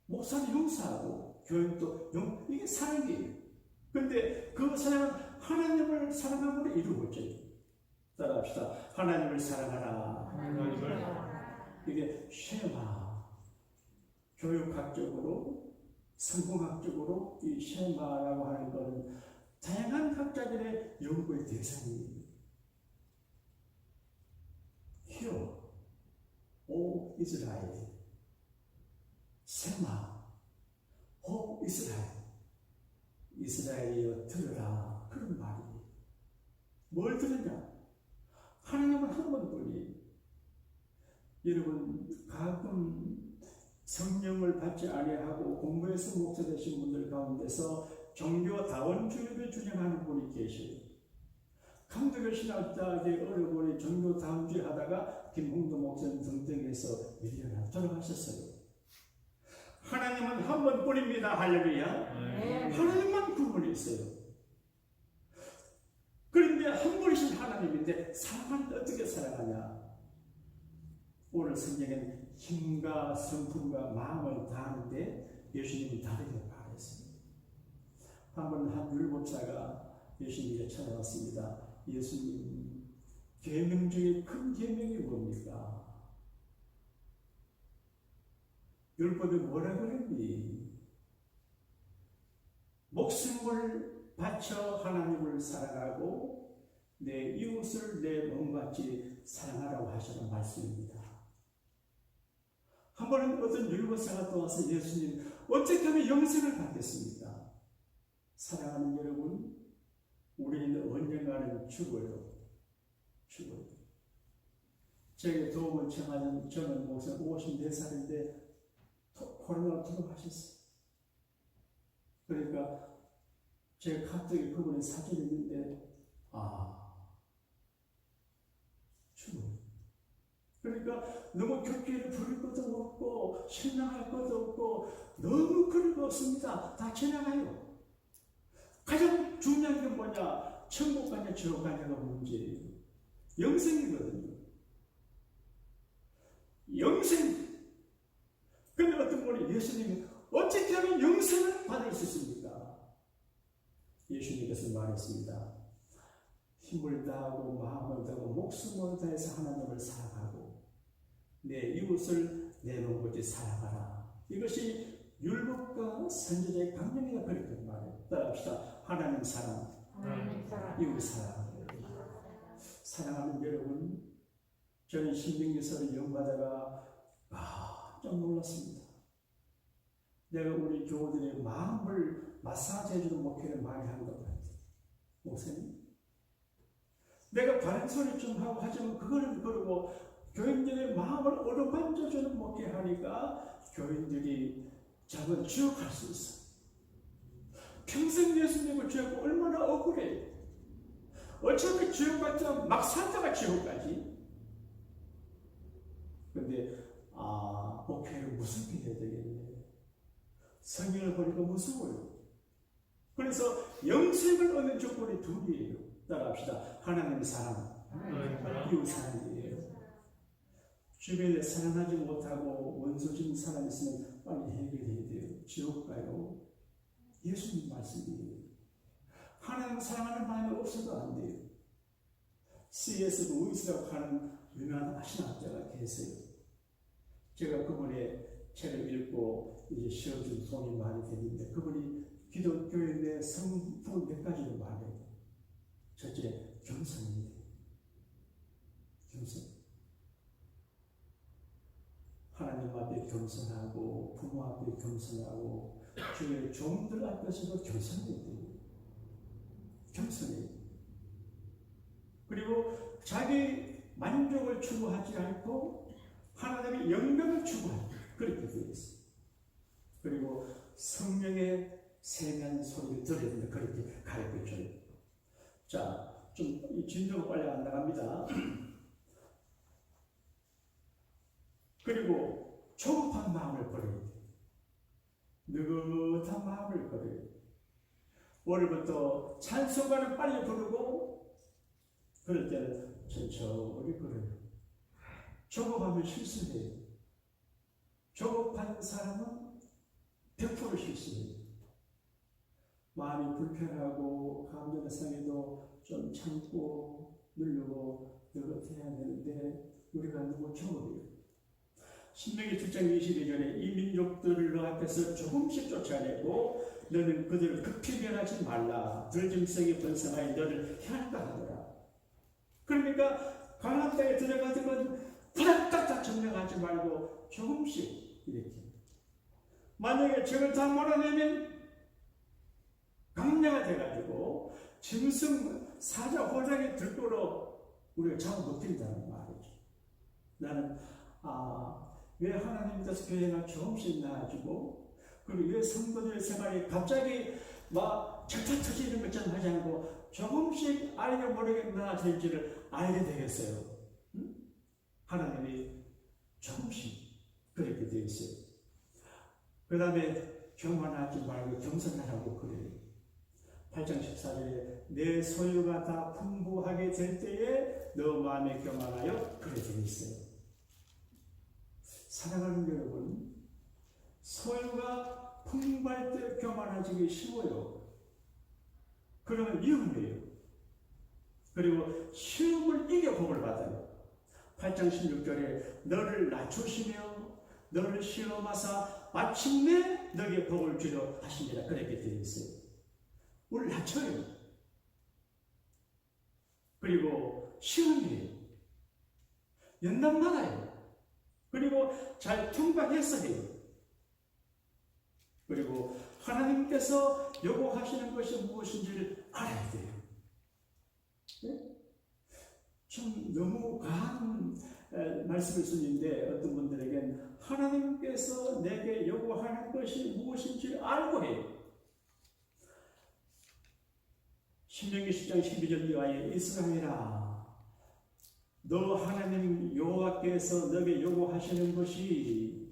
[SPEAKER 1] 목사도 용서하고 교회도 이게 사랑이에요. 그런데 그 사랑은 하나님을 사랑함으로 이루어져요. 따라합시다. 하나님을 사랑하라. 하나님을 이게 쉐마 교육학적으로 성공학적으로 이 쉐마라고 하는 것은 다양한 학자들의 연구의 대상이에요. 히어 오 이스라엘 세마 오 이스라엘 이스라엘이여 들으라. 그런 말이에요. 뭘 들으냐? 하나님은 한 번뿐이에요. 여러분 가끔 성령을 받지 아니하고 공부해서 목사 되신 분들 가운데서 종교다원주의를 주장하는 분이 계셔요. 강덕열 신학자에게 어려보니 종교다원주의 하다가 김홍도 목사님 등등해서 밀려나 돌아가셨어요. 하나님은 한 번뿐입니다. 할렐루야. 하나님만 구분이 있어요. 그런데 한 분이신 하나님인데 사랑하는데 어떻게 사랑하냐? 오늘 성경에는 힘과 성품과 마음을 다하는데 예수님이 다르게 말했습니다. 한번 한 율법사가 예수님에게 찾아왔습니다. 예수님, 계명 중에 큰 계명이 뭡니까? 율법이 뭐라 그랬니? 목숨을 바쳐 하나님을 사랑하고 내 이웃을 내 몸같이 사랑하라고 하시는 말씀입니다. 한 번은 어떤 율법사가 또 와서 예수님 어떻게 하면 영생을 받겠습니까? 사랑하는 여러분, 우리는 언젠가는 죽어요. 죽어요. 제게 도움을 청하는 저는 목사 54살인데 코로나로 돌아가셨어요. 그러니까 제 카톡에 그분의 사진이 있는데 죽어요. 그러니까 너무 교회를 부를 것도 없고 신랑할 것도 없고 너무 그럴 거 없습니다. 다 지나가요. 가장 중요한 게 뭐냐? 천국 가냐 지옥 가냐가 문제예요. 영생이거든요. 영생. 근데 어떤 분이 예수님이 어떻게 하면 영생을 받을 수 있습니까? 예수님께서 말했습니다. 힘을 다하고 마음을 다하고 목숨을 다해서 하나님을 사랑하고 내 이웃을 내 몸같이 사랑하라. 이것이 율법과 선지자의 강령이라 그렇게 말해요. 따라합시다. 하나님 사랑, 이웃 사랑. 사랑하는 여러분, 저는 신명기서를 연구하다가 깜짝 놀랐습니다. 내가 우리 교우들의 마음을 마사지해주는 목회를 많이 한 것 같아요. 목사님, 내가 바른 소리 좀 하고 하지만 그거는 그러고 교인들의 마음을 어루만져주는 목회하니까 교인들이 자꾸 지옥할 수 있어. 평생 예수님을 죄고 얼마나 억울해. 어차피 지옥 같으면 막 살다가 지옥 가지. 근데 목회를 무섭게 해야 되겠네. 성경을 보니까 무서워요. 그래서 영생을 얻는 조건이 둘이에요. 따라합시다. 하나님의 사랑, 이웃 사랑이에요. 주변에 사랑하지 못하고 원수적인 사람이 있으면 빨리 해결해야 돼요. 지옥 가요. 예수님 말씀이에요. 하나님 사랑하는 마음이 없어도 안 돼요. C.S. 루이스라고 하는 유명한 신학자가 계세요. 제가 그분의 책을 읽고 이제 시험 중 도움이 많이 됐는데 그분이 기독교에 대해 성품 몇 가지를 말해요. 첫째, 겸손입니다. 겸손. 하나님 앞에 겸손하고 부모 앞에 겸손하고 주의 종들 앞에서도 겸손해야 돼요. 겸손해요. 그리고 자기 만족을 추구하지 않고 하나님의 영광을 추구하는 그렇게 되어 있어요. 그리고 성령의 세미한 소리를 들어야 된다. 그렇게 가르쳐줘요. 자, 좀 진도가 빨리 안 나갑니다. 그리고 조급한 마음을 버려야 돼요. 느긋한 마음을 버려야 돼요. 오늘부터 찬송가를 빨리 부르고 그럴 때는 천천히 부르요. 조급하면 실수해요. 조급한 사람은 100% 실수해요. 마음이 불편하고 감정의 상해도 좀 참고 누르고 느긋해야 되는데 우리가 너무 조급해요. 신명기 7장 22절에 이 민족들을 너 앞에서 조금씩 쫓아내고 너는 그들을 급히 변하지 말라. 들짐승이 번성하여 너를 향한다 하더라. 그러니까 가나안 땅에 들어가지만 부닥닥닥 점령하지 말고 조금씩 이렇게. 만약에 저걸 다 몰아내면 강ля가 돼가지고 짐승 사자 호장이 들도록 우리가 잡아 먹힌다는 말이죠. 나는 왜 하나님께서 교회가 조금씩 나아지고 그리고 왜 성도들의 생활이 갑자기 막 철철 터지는 것처럼 하지 않고 조금씩 알게 모르게 나아질지를 알게 되겠어요. 응? 하나님이 조금씩 그렇게 되어 있어요. 그 다음에 교만하지 말고 겸손하라고 그래요. 8장 14절에 내 소유가 다 풍부하게 될 때에 너 마음에 교만하여 그래 되어 있어요. 사랑하는 여러분, 소유가 풍부할 때 교만해지기 쉬워요. 그러면 위험해요. 그리고 시험을 이겨 복을 받아요. 8장 16절에 너를 낮추시며 너를 시험하사 마침내 너에게 복을 주려 하시니라 그렇게 되어 있어요. 우리를 낮춰요. 그리고 시험이에요. 연단 받아요. 그리고 잘 통과해서 해요. 그리고 하나님께서 요구하시는 것이 무엇인지를 알아야 돼요. 네? 좀 너무 과한 말씀을 쓰는데 어떤 분들에겐 하나님께서 내게 요구하는 것이 무엇인지를 알고 해요. 신명기 10장 12절 이하에 이스라엘아 너 하나님 여호와께서 너에게 요구하시는 것이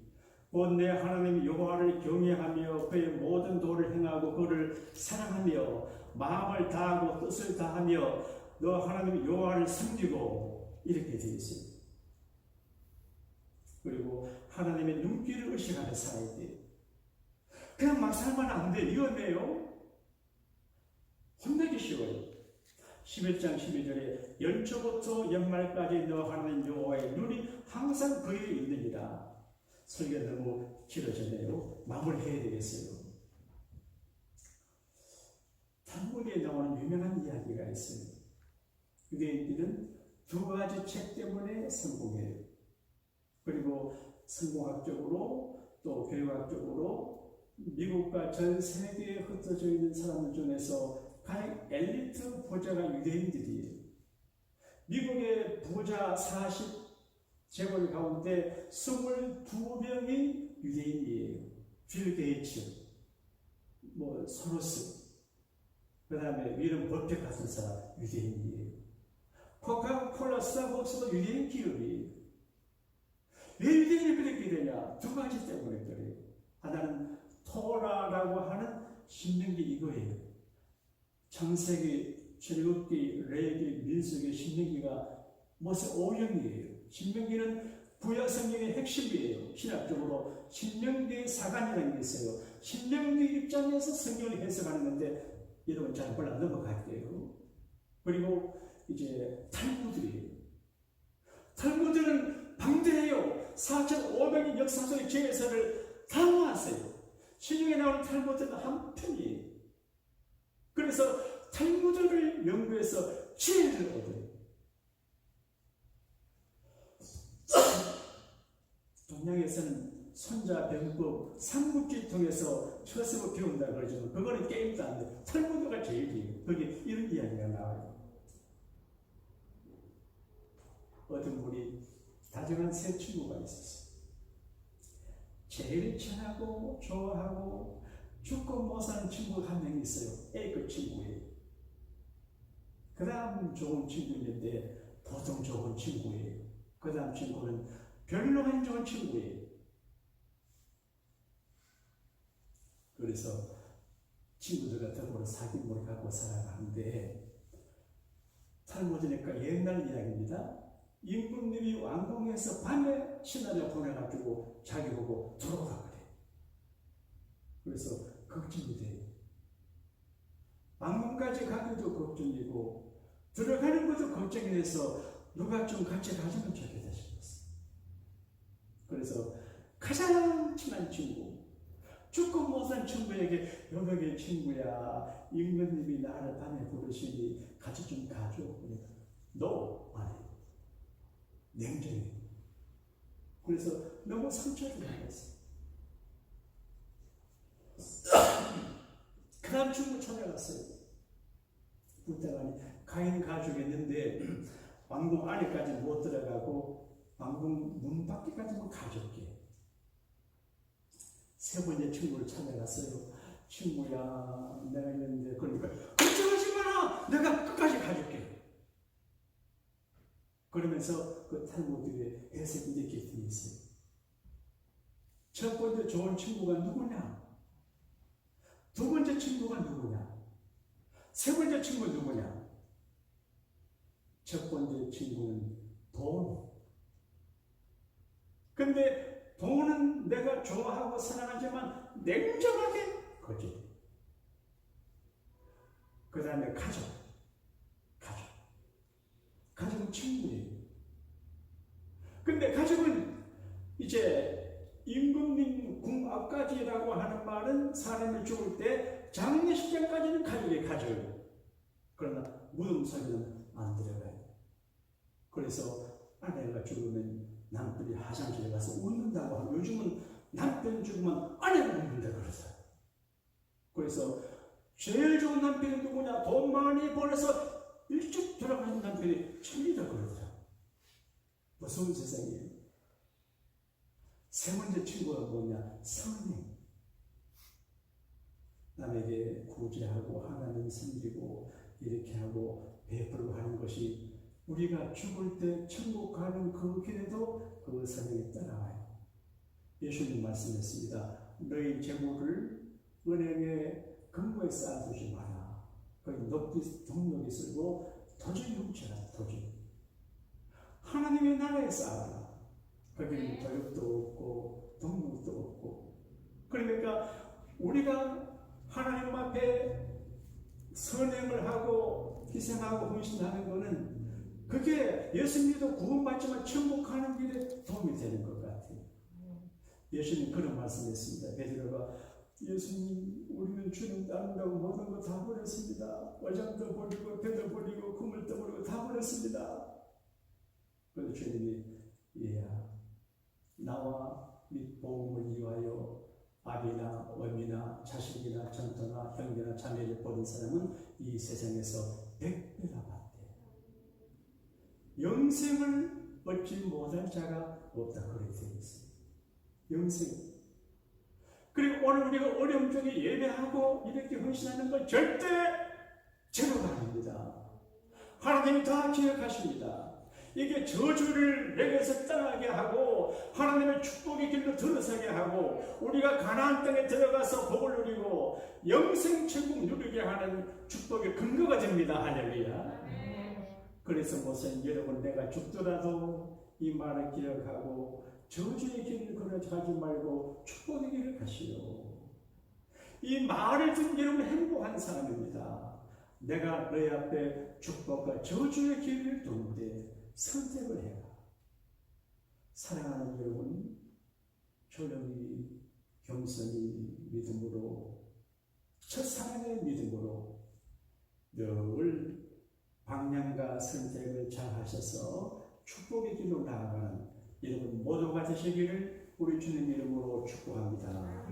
[SPEAKER 1] 곧 내 하나님 여호와를 경외하며 그의 모든 도를 행하고 그를 사랑하며 마음을 다하고 뜻을 다하며 너 하나님 여호와를 섬기고 이렇게 되어 있어요. 그리고 하나님의 눈길을 의식하며 살아야 돼요. 그냥 막 살면 안 돼. 위험해요. 혼내기 쉬워요. 11장 12절에 연초부터 연말까지 너 하나님 여호와의 눈이 항상 그에 있느니라. 설교가 너무 길어졌네요. 마무리해야 되겠어요. 탈무드에 나오는 유명한 이야기가 있어요. 유대인들은 두 가지 책 때문에 성공해요. 그리고 성공학적으로 또 교육학적으로 미국과 전 세계에 흩어져 있는 사람들 중에서 가장 엘리트 부자가 유대인들이에요. 미국의 부자 40재벌 가운데 22명이 유대인이에요. 빌 게이츠, 소로스, 그 다음에 위런 버핏 같은 사람 유대인이에요. 코카콜라, 스타벅스도 유대인 기업이에요. 왜 유대인이 그렇게 되냐? 두 가지 때문에 그래요. 하나는 토라라고 하는 신명기 이거예요. 창세기, 출애굽기, 레위기, 민수기, 신명기가 모세 오형이에요. 신명기는 구약 성경의 핵심이에요. 신학적으로 신명기의 사관이라는 게 있어요. 신명기 입장에서 성경을 해석하는 건데 여러분 잘 몰라 넘어갈게요. 그리고 이제 탈무드예요. 탈무드는 방대해요. 4,500년 역사 속의 제사를 다 모았어요. 시중에 나오는 탈무드는 한 편이에요. 그래서 탈무드를 연구해서 지혜를 얻어요. 동양에서는 손자병법, 삼국지 통해서 처세고 배운다 그러지만 그거는 게임도 안 돼. 탈무드가 제일이에요. 거기 이런 이야기가 나와요. 어떤 분이 다정한 세 친구가 있었어요. 제일 친하고 좋아하고 죽고 못 사는 친구가 한 명 있어요. A급 친구예요. 그 다음 좋은 친구인데 보통 좋은 친구예요. 그 다음 친구는 별로 안 좋은 친구예요. 그래서 친구들과 더불어 사귑을 갖고 살아가는데 탈무드니까 옛날 이야기입니다. 임금님이 왕궁에서 밤에 신하를 보내가지고 자기 보고 들어오라 그래. 그래서 걱정이 돼요. 왕궁까지 가기도 걱정이고 들어가는 것도 걱정이 돼서 누가 좀 같이 가주면 좋겠다 싶었어요. 그래서 가장 친한 친구, 죽고 못한 친구에게 여백의 친구야, 임금님이 나를 밤에 부르시니 같이 좀 가줘. 그러니까 너 아니 냉정해. 그래서 너무 상처를 받았어요. 그 다음 친구 찾아갔어요. 그때가 가인 가족이었는데 왕궁 안에까지 못 들어가고 왕궁 문 밖에까지만 가줄게. 세 번째 친구를 찾아갔어요. 친구야, 내가 있는데 그러니까 걱정하지 마라. 내가 끝까지 가줄게. 그러면서 그 탈무드의 해석이 이렇게 되어 있어요. 첫 번째 좋은 친구가 누구냐? 두 번째 친구가 누구냐? 세 번째 친구는 누구냐? 첫 번째 친구는 돈. 근데 돈은 내가 좋아하고 사랑하지만 냉정하게 거짓. 그 다음에 가족. 가족은 친구예요. 근데 가족은 이제 임금님 궁 앞까지라고 하는 말은 사람이 죽을 때 장례식장까지는 가족의 가족이에요. 그러나 무덤 속에는 안 들어가요. 그래서 아내가 죽으면 남편이 화장실에 가서 웃는다고 하고, 요즘은 남편 죽으면 아내가 웃는다 그러세요. 그래서 제일 좋은 남편이 누구냐? 돈 많이 벌어서 일찍 돌아가신 남편이 천리다 그러더라. 무서운 세상이에요. 세 번째 친구가 뭐냐? 선행. 남에게 구제하고 하나님 섬기고 이렇게 하고 베풀고 하는 것이 우리가 죽을 때 천국 가는 그 길에도 그 선행에 따라와요. 예수님 말씀했습니다. 너희 재물을 은행에 금고에 쌓아두지 마라. 거기 동력이 쓸고 도저히 훔쳐라. 도저히. 하나님의 나라에 쌓아라. 거기는 도둑도 없고 동력도 없고. 그러니까 우리가 하나님 앞에 선행을 하고 희생하고 헌신하는 것은 그게 예수님도 구원받지만 천국 가는 길에 도움이 되는 것 같아요. 예수님 그런 말씀했습니다. 베드로가 예수님, 우리는 주님 따른다고 모든 거 다 버렸습니다. 어장도 버리고 배도 버리고 그물도 버리고 다 버렸습니다. 그래서 주님이 얘야, 나와 및 복음을 위하여 아비나 어미나 자식이나 전토나 형제나 자매를 버린 사람은 이 세상에서 100배나 받대. 영생을 얻지 못할 자가 없다. 그렇게 되어 있습니다. 영생. 그리고 오늘 우리가 어려움 중에 예배하고 이렇게 헌신하는 건 절대 제로가 아닙니다. 하나님이 다 기억하십니다. 이게 저주를 내게서 떠나게 하고 하나님의 축복의 길로 들어서게 하고 우리가 가나안 땅에 들어가서 복을 누리고 영생 천국 누리게 하는 축복의 근거가 됩니다. 할렐루야. 그래서 목사님 여러분, 내가 죽더라도 이 말을 기억하고 저주의 길을 걸어가지 말고 축복의 길을 가시오. 이 말을 듣는 여러분 행복한 사람입니다. 내가 너희 앞에 축복과 저주의 길을 두는데 선택을 해라. 사랑하는 여러분, 조용히 겸손히 믿음으로, 첫사랑의 믿음으로 늘 방향과 선택을 잘 하셔서 축복의 길로 나아가는 여러분 모두가 되시기를 우리 주님 이름으로 축복합니다.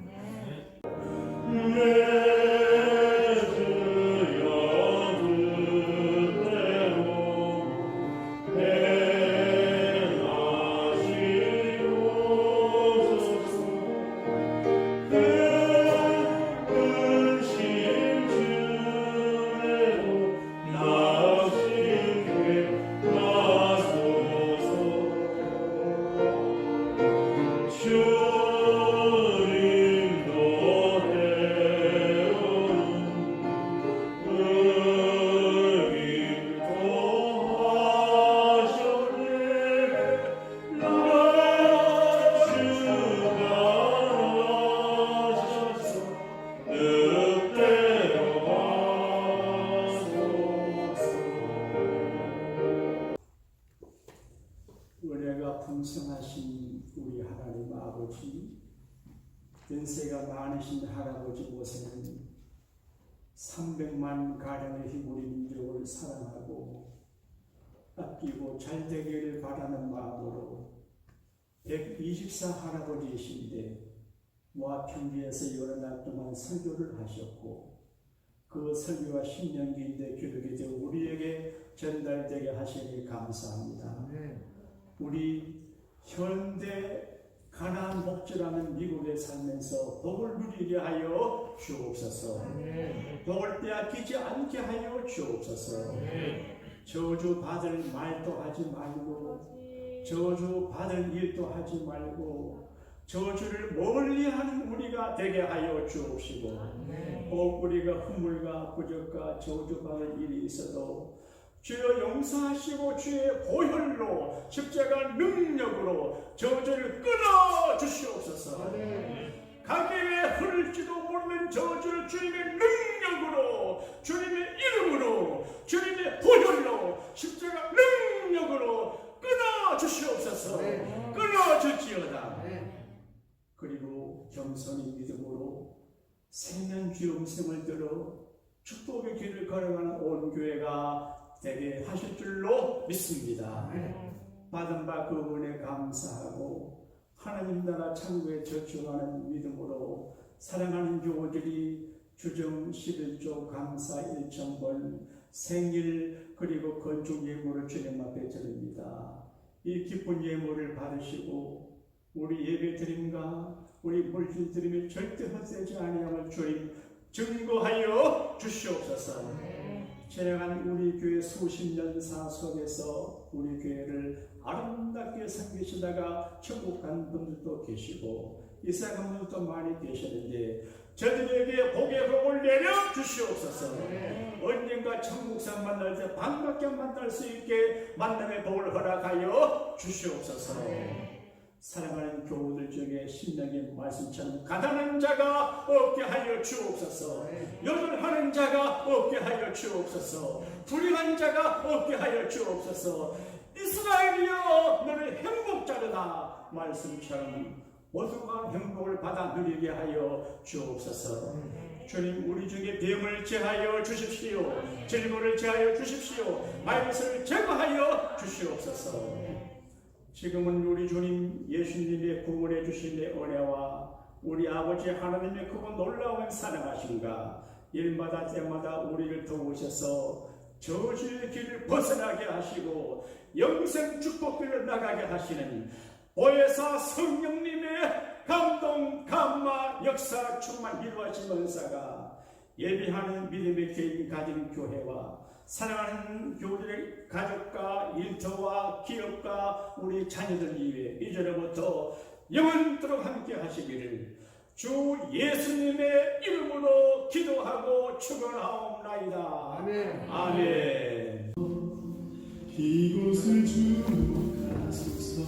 [SPEAKER 1] 풍성하신 우리 하나님 아버지, 연세가 많으신 할아버지 모세는 300만 가량의 희구리 민족을 사랑하고 아끼고 잘되기를 바라는 마음으로 124 할아버지이신데 모압 평지에서 여러 날 동안 설교를 하셨고 그 설교가 신명기인데 기록이 되어 우리에게 전달되게 하시니 감사합니다. 우리 현대 가나안 복지라는 미국에 살면서 복을 누리게 하여 주옵소서. 복을 빼앗기지 않게 하여 주옵소서. 저주 받을 말도 하지 말고 저주 받을 일도 하지 말고 저주를 멀리하는 우리가 되게 하여 주옵시고 꼭 우리가 허물과 부족과 저주 받을 일이 있어도 주여 용서하시고 주의 보혈로 십자가 능력으로 저주를 끊어 주시옵소서. 가게에 흐를지도 모르는 저주를 주님의 능력으로 주님의 이름으로 주님의 보혈로 십자가 능력으로 끊어 주시옵소서. 끊어 주지어다. 그리고 겸손히 믿음으로 생명주음성을 들어 축복의 길을 걸어가는 온 교회가 되게 하실 줄로 믿습니다. 받은 바 그 은혜 감사하고 하나님 나라 천국에 저축하는 믿음으로 사랑하는 교우들이 주정 11조 감사 1천번 생일 그리고 건축 예물을 주님 앞에 드립니다. 이 기쁜 예물을 받으시고 우리 예배 드림과 우리 물질 드림이 절대 헛되지 아니함을 주님 증거하여 주시옵소서. 지나간 우리 교회 수십 년사 속에서 우리 교회를 아름답게 섬기시다가 천국 간 분들도 계시고 이사간 분들도 많이 계시는데 저들에게 복의 복을 내려 주시옵소서. 언젠가 천국산 만날 때 반갑게 만날 수 있게 만남의 복을 허락하여 주시옵소서. 사랑하는 교우들 중에 신명의 말씀처럼 가난한 자가 없게 하여 주옵소서. 요절하는 자가 없게 하여 주옵소서. 불행한 자가 없게 하여 주옵소서. 이스라엘이여 너는 행복자르다 말씀처럼 모두가 행복을 받아 누리게 하여 주옵소서. 주님 우리 중에 뱀을 제하여 주십시오. 질문을 제하여 주십시오. 마이너스를 제거하여 주시옵소서. 지금은 우리 주님 예수님의 구원해 주신 은혜와 우리 아버지 하나님의 그 놀라운 사랑하심과 일마다 때마다 우리를 도우셔서 저주의 길을 벗어나게 하시고 영생 축복길을 나가게 하시는 보혜사 성령님의 감동, 감화, 역사 충만 이루어진 은사가 예비하는 믿음의 개인 가진 교회와 사랑하는 교우들의 가족과 일터와 기업과 우리 자녀들 위해 이제로부터 영원토록 함께 하시기를 주 예수님의 이름으로 기도하고 축원하옵나이다.
[SPEAKER 2] 아멘.
[SPEAKER 1] 아멘.
[SPEAKER 3] 이곳을 주목하소서.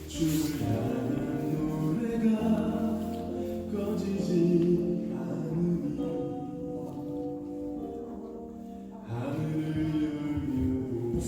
[SPEAKER 3] 주를 향한 노래가 꺼지지 않으니 하늘을 열며